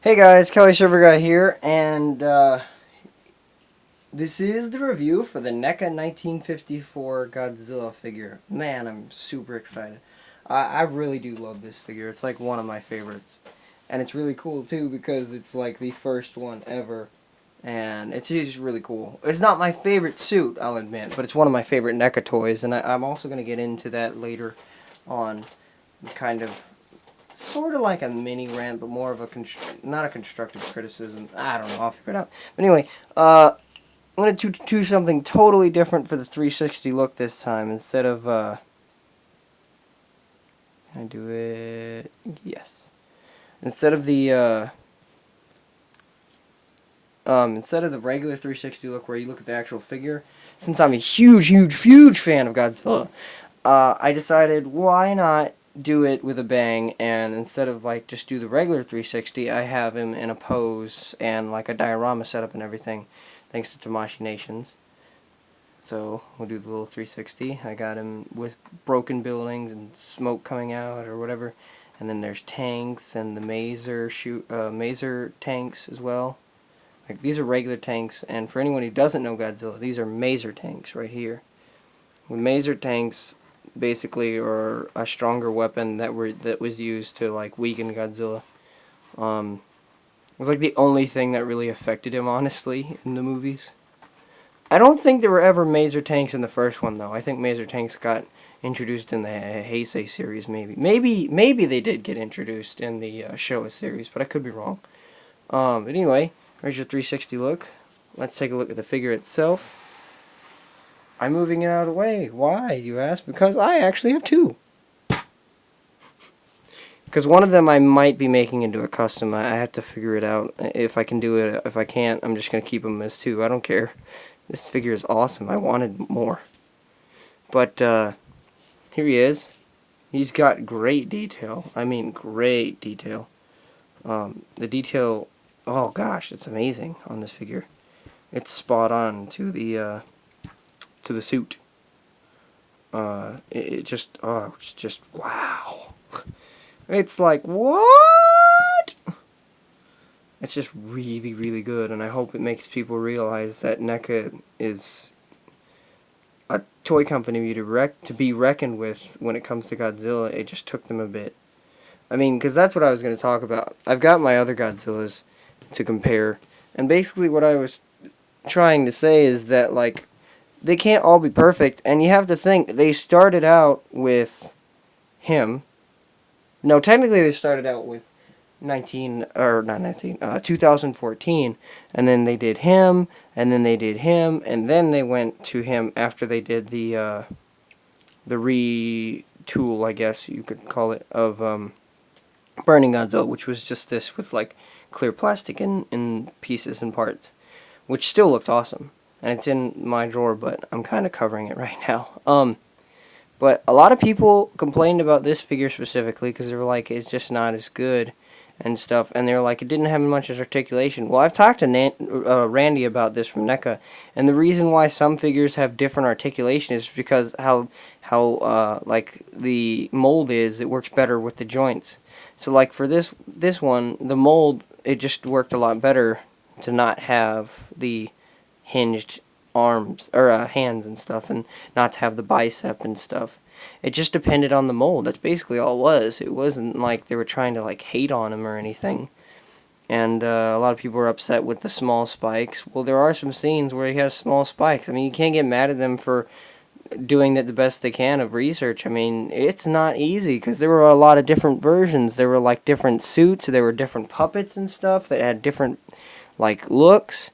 Hey guys, Kelly Server Guy here, and this is the review for the NECA 1954 Godzilla figure. Man, I'm super excited. I really do love this figure. It's like one of my favorites. And it's really cool too because it's like the first one ever. And it's just really cool. It's not my favorite suit, I'll admit, but it's one of my favorite NECA toys. And I'm also going to get into that later on, kind of sort of like a mini rant, but more of a not a constructive criticism. I don't know. I'll figure it out. But anyway, I'm gonna do something totally different for the 360 look this time. Instead of can I do it? Yes. Instead of the regular 360 look where you look at the actual figure, since I'm a huge fan of Godzilla, I decided why not do it with a bang, and instead of like just do the regular 360, I have him in a pose and like a diorama setup and everything, thanks to Tamashii Nations. So we'll do the little 360. I got him with broken buildings and smoke coming out or whatever, and then there's tanks and the maser tanks as well. Like these are regular tanks, and for anyone who doesn't know Godzilla, these are maser tanks right here. With maser tanks, basically, are a stronger weapon that was used to like weaken Godzilla. It was like the only thing that really affected him, honestly, in the movies. I don't think there were ever maser tanks in the first one, though. I think maser tanks got introduced in the Heisei series, maybe they did get introduced in the Showa series, but I could be wrong. But anyway, there's your 360 look. Let's take a look at the figure itself. I'm moving it out of the way. Why, you ask? Because I actually have two. Because one of them I might be making into a custom. I have to figure it out if I can do it. If I can't, I'm just going to keep them as two. I don't care. This figure is awesome. I wanted more. But here he is. He's got great detail. I mean, great detail. The detail, oh gosh, it's amazing on this figure. It's spot on to the suit. It's just wow. It's like, what? It's just really good, and I hope it makes people realize that NECA is a toy company to be reckoned with when it comes to Godzilla. It just took them a bit. I mean, because that's what I was going to talk about. I've got my other Godzillas to compare, and basically what I was trying to say is that, like, they can't all be perfect, and you have to think, they started out with him. No, technically they started out with 2014, and then they did him, and then they did him, and then they went to him after they did the retool, I guess you could call it, of Burning Godzilla, which was just this with like clear plastic in pieces and parts, which still looked awesome, and it's in my drawer, but I'm kind of covering it right now. But a lot of people complained about this figure specifically because they were like, it's just not as good and stuff. And they were like, it didn't have much articulation. Well, I've talked to Randy about this from NECA, and the reason why some figures have different articulation is because how like the mold is, it works better with the joints. So like for this one, the mold, it just worked a lot better to not have the hinged arms or hands and stuff, and not to have the bicep and stuff. It just depended on the mold. That's basically all it was. It wasn't like they were trying to like hate on him or anything. And a lot of people were upset with the small spikes. Well, there are some scenes where he has small spikes. I mean, you can't get mad at them for doing the best they can of research. I mean, it's not easy because there were a lot of different versions. There were like different suits. There were different puppets and stuff that had different like looks.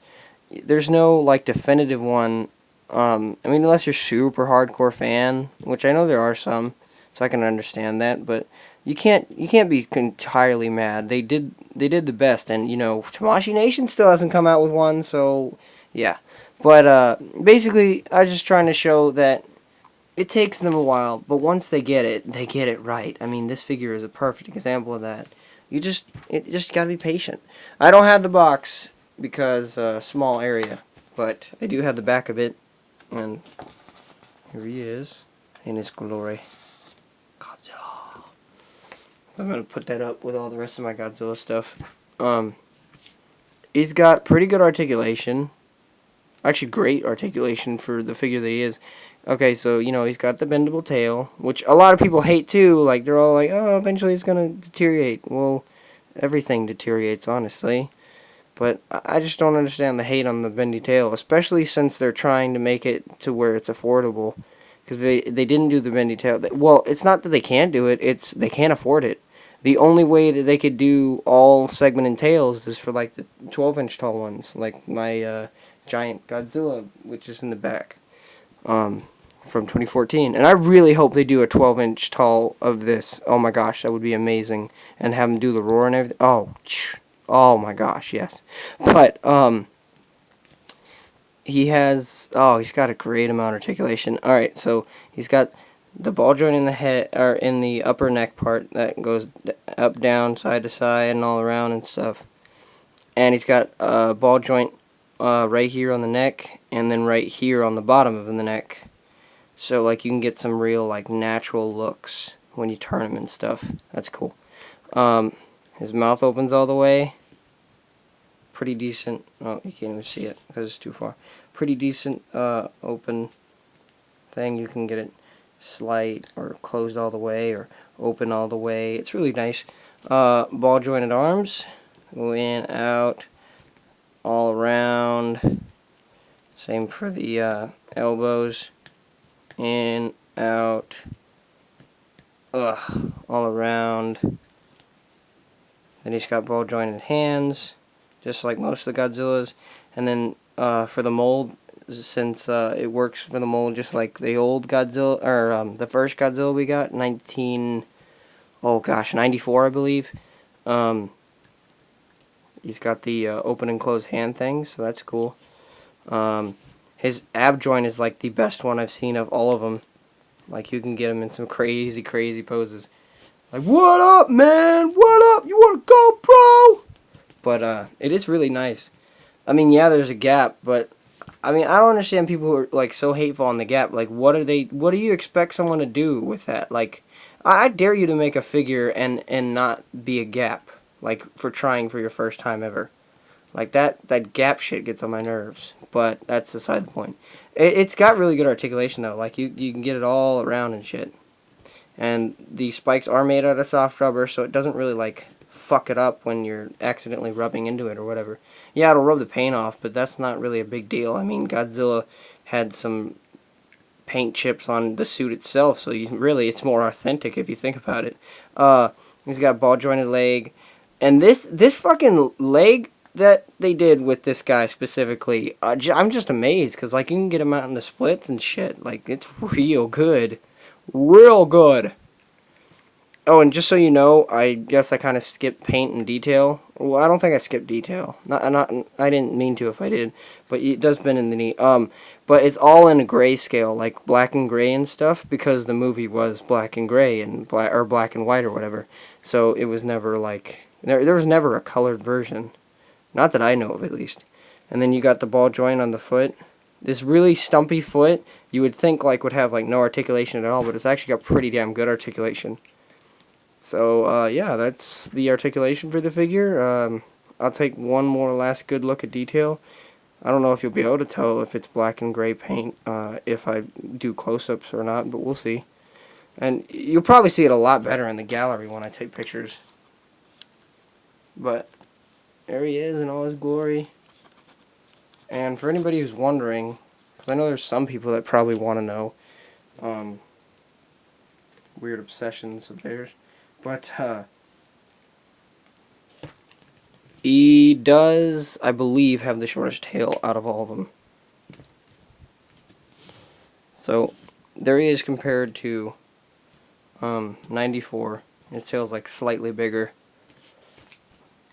There's no like definitive one. I mean, unless you're super hardcore fan, which I know there are some, so I can understand that. But you can't be entirely mad. They did the best, and you know, Tamashii Nation still hasn't come out with one, so yeah. But basically, I was just trying to show that it takes them a while, but once they get it right. I mean, this figure is a perfect example of that. You just gotta be patient. I don't have the box because small area, but I do have the back of it, and here he is in his glory. Godzilla. I'm gonna put that up with all the rest of my Godzilla stuff. Um, he's got pretty good articulation. Actually, great articulation for the figure that he is. Okay, so, he's got the bendable tail, which a lot of people hate too. Like, they're all like, oh, eventually it's going to deteriorate. Well, everything deteriorates, honestly. But I just don't understand the hate on the bendy tail, especially since they're trying to make it to where it's affordable. Because they didn't do the bendy tail. Well, it's not that they can't do it, it's they can't afford it. The only way that they could do all segmented tails is for, like, the 12-inch tall ones. Like my giant Godzilla, which is in the back. From 2014. And I really hope they do a 12-inch tall of this. Oh my gosh, that would be amazing. And have them do the roar and everything. Oh my gosh, yes. But, he's got a great amount of articulation. Alright, so he's got the ball joint in the head, or in the upper neck part that goes up, down, side to side, and all around and stuff. And he's got a ball joint right here on the neck, and then right here on the bottom of the neck. So, like, you can get some real, like, natural looks when you turn him and stuff. That's cool. His mouth opens all the way. Pretty decent. Oh, you can't even see it because it's too far. Pretty decent open thing. You can get it slight or closed all the way or open all the way. It's really nice. Ball jointed arms. Go in, out, all around. Same for the elbows. In, out, all around. Then he's got ball jointed hands, just like most of the Godzillas. And then for the mold, since it works for the mold just like the old Godzilla, or the first Godzilla we got, 94, I believe. He's got the open and close hand thing, so that's cool. His ab joint is like the best one I've seen of all of them. Like, you can get him in some crazy, crazy poses. Like, what up, man? What up? You want to go, bro? But it is really nice. I mean, yeah, there's a gap, but I mean, I don't understand people who are like so hateful on the gap. Like, what do you expect someone to do with that? Like, I dare you to make a figure and not be a gap. Like, for trying for your first time ever. Like, that gap shit gets on my nerves. But that's beside the point. It's got really good articulation, though. Like, you can get it all around and shit. And the spikes are made out of soft rubber, so it doesn't really, like, fuck it up when you're accidentally rubbing into it or whatever. Yeah, it'll rub the paint off, but that's not really a big deal. I mean, Godzilla had some paint chips on the suit itself, so it's more authentic if you think about it. He's got ball jointed leg. And this fucking leg that they did with this guy specifically, I'm just amazed, because, like, you can get him out in the splits and shit. Like, it's real good. Real good. Oh, and just so you know, I guess I kind of skipped paint and detail. Well, I don't think I skipped detail. I didn't mean to if I did, but it does bend in the knee. But it's all in a grayscale, like black and gray and stuff, because the movie was black and gray and black and white or whatever. So it was never like there was never a colored version. Not that I know of, at least. And then you got the ball joint on the foot. This really stumpy foot, you would think like would have like no articulation at all, but it's actually got pretty damn good articulation. So yeah, that's the articulation for the figure. I'll take one more last good look at detail. I don't know if you'll be able to tell if it's black and gray paint if I do close-ups or not, but we'll see. And you'll probably see it a lot better in the gallery when I take pictures. But there he is in all his glory. And for anybody who's wondering, because I know there's some people that probably want to know weird obsessions of theirs, but he does, I believe, have the shortest tail out of all of them. So there he is compared to 94. His tail's like slightly bigger.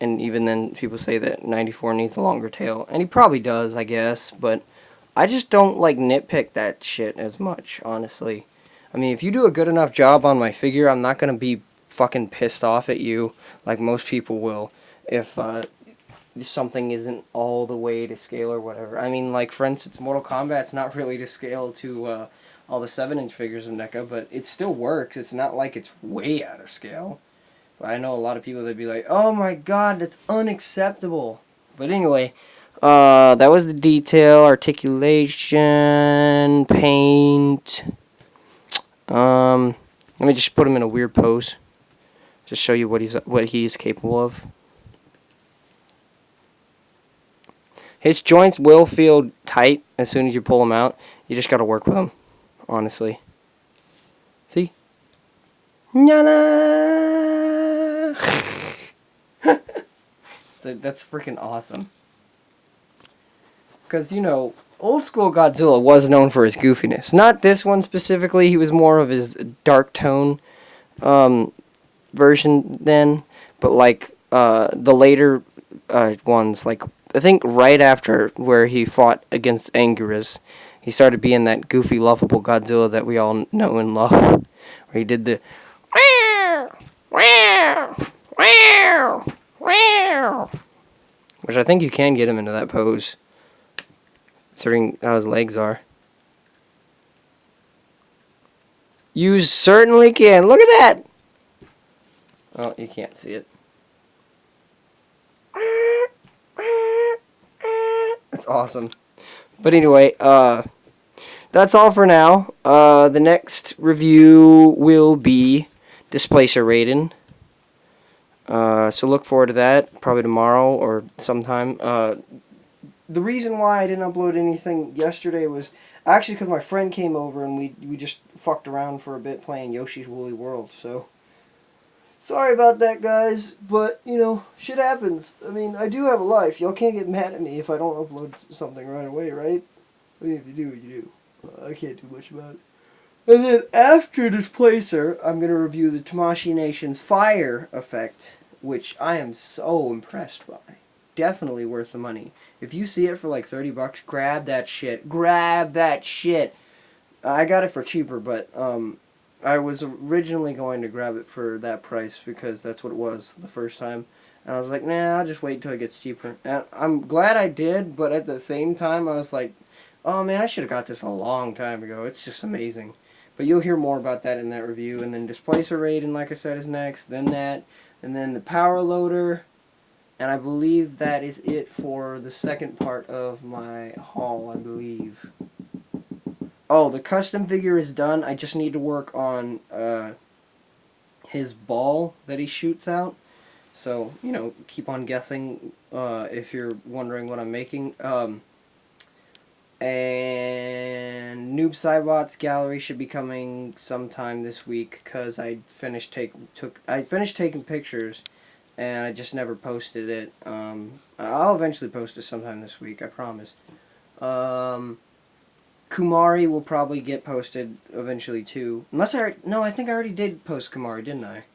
And even then, people say that 94 needs a longer tail. And he probably does, I guess. But I just don't, like, nitpick that shit as much, honestly. I mean, if you do a good enough job on my figure, I'm not going to be fucking pissed off at you like most people will if something isn't all the way to scale or whatever. I mean, like, for instance, Mortal Kombat's not really to scale to all the 7-inch figures of NECA, but it still works. It's not like it's way out of scale. I know a lot of people that'd be like, "Oh my god, that's unacceptable." But anyway, that was the detail, articulation, paint. Let me just put him in a weird pose. Just show you what he's capable of. His joints will feel tight as soon as you pull them out. You just gotta work with them, honestly. See? Nyana! So that's freaking awesome. Because, you know, old school Godzilla was known for his goofiness. Not this one specifically. He was more of his dark tone version then. But, like, the later ones, like, I think right after where he fought against Anguirus, he started being that goofy, lovable Godzilla that we all know and love. Where he did the... Which I think you can get him into that pose, considering how his legs are. You certainly can. Look at that! Oh, you can't see it. That's awesome. But anyway, that's all for now. The next review will be Displacer Raiden. So look forward to that, probably tomorrow or sometime. The reason why I didn't upload anything yesterday was actually because my friend came over and we just fucked around for a bit playing Yoshi's Woolly World, so... Sorry about that, guys, but, you know, shit happens. I mean, I do have a life. Y'all can't get mad at me if I don't upload something right away, right? I mean, if you do, you do. I can't do much about it. And then after Displacer, I'm going to review the Tamashii Nation's Fire effect, which I am so impressed by. Definitely worth the money. If you see it for like $30, grab that shit. Grab that shit! I got it for cheaper, but I was originally going to grab it for that price because that's what it was the first time. And I was like, nah, I'll just wait until it gets cheaper. And I'm glad I did, but at the same time, I was like, oh man, I should have got this a long time ago. It's just amazing. But you'll hear more about that in that review. And then Displacer Raiden, like I said, is next. Then that. And then the Power Loader. And I believe that is it for the second part of my haul, I believe. Oh, the custom figure is done. I just need to work on his ball that he shoots out. So, you know, keep on guessing if you're wondering what I'm making. And Noob Saibot's gallery should be coming sometime this week because I finished taking pictures and I just never posted it. I'll eventually post it sometime this week, I promise. Kumari will probably get posted eventually too. Unless I think I already did post Kumari, didn't I?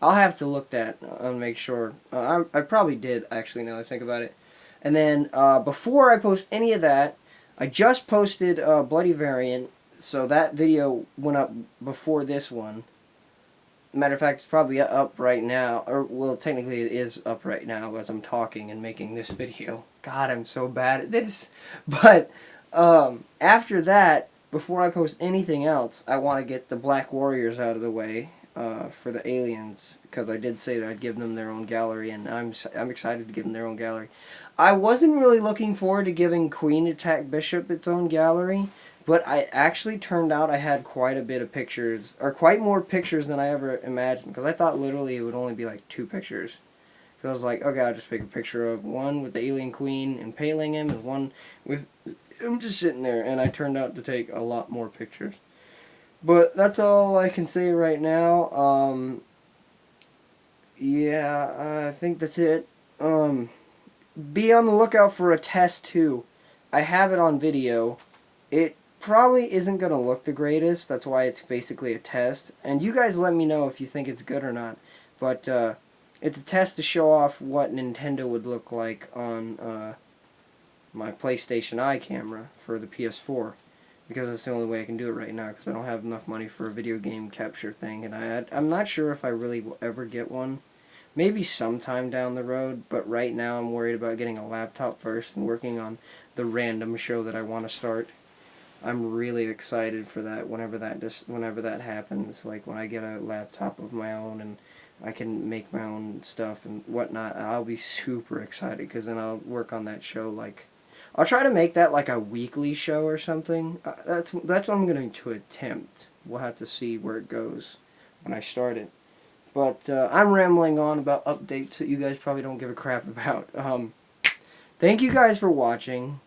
I'll have to look that and make sure. I probably did, actually, now that I think about it. And then, before I post any of that, I just posted Bloody Variant, so that video went up before this one. Matter of fact, it's probably up right now. Or, well, technically it is up right now as I'm talking and making this video. God, I'm so bad at this. But, after that, before I post anything else, I want to get the Black Warriors out of the way. For the aliens, because I did say that I'd give them their own gallery, and I'm excited to give them their own gallery. I wasn't really looking forward to giving Queen Attack Bishop its own gallery, but I actually turned out I had quite a bit of pictures, or quite more pictures than I ever imagined, because I thought literally it would only be like 2 pictures. So I was like, okay, I'll just pick a picture of one with the alien queen impaling him, and one with him just sitting there, and I turned out to take a lot more pictures. But that's all I can say right now. Yeah, I think that's it. Be on the lookout for a test too. I have it on video. It probably isn't going to look the greatest. That's why it's basically a test. And you guys let me know if you think it's good or not. But it's a test to show off what Nintendo would look like on my PlayStation Eye camera for the PS4. Because that's the only way I can do it right now, because I don't have enough money for a video game capture thing, and I'm not sure if I really will ever get one. Maybe sometime down the road, but right now I'm worried about getting a laptop first and working on the random show that I want to start. I'm really excited for that whenever that happens, like when I get a laptop of my own and I can make my own stuff and whatnot. I'll be super excited because then I'll work on that show. Like, I'll try to make that like a weekly show or something. That's what I'm going to attempt. We'll have to see where it goes when I start it. But I'm rambling on about updates that you guys probably don't give a crap about. Thank you guys for watching.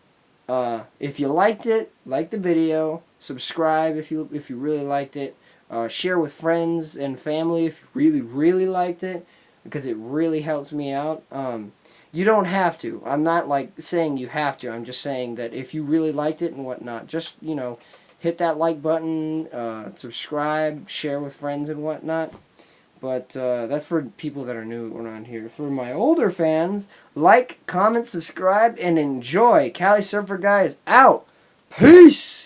If you liked it, like the video. Subscribe if you really liked it. Share with friends and family if you really liked it, because it really helps me out. You don't have to. I'm not like saying you have to. I'm just saying that if you really liked it and whatnot, just hit that like button, subscribe, share with friends and whatnot. But that's for people that are new around here. For my older fans, like, comment, subscribe, and enjoy. Cali Surfer Guy is out. Peace!